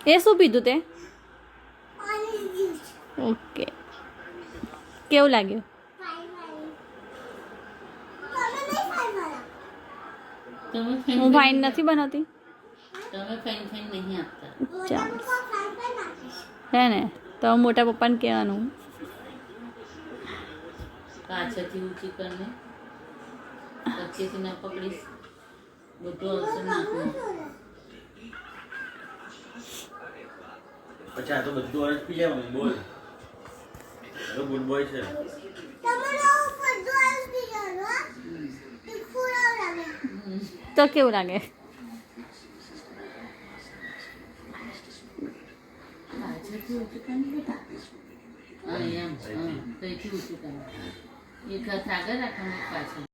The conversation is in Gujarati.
એ શું પીધું તે? ઓકે, કેવું લાગ્યું? હું ફાઇન નથી બનાવતી. ચાલ હે ને, તો મોટા પપ્પાને કહેવાનું. પાછળથી ઊંચી કરીને વચ્ચેથી ના પકડીશ, બધું આવશે નાકમાં. પછી આ તો બધું ઓરેન્જ પી જાય બોલ. હેલો ગુડ બોય છે. તો કેવું લાગે? પાછળથી ઊંચી કરીને બેટા. હા એમ, હા, કઈથી ઊંચું કરીને એક હાથ આગળ રાખવાનું, એક પાછળ.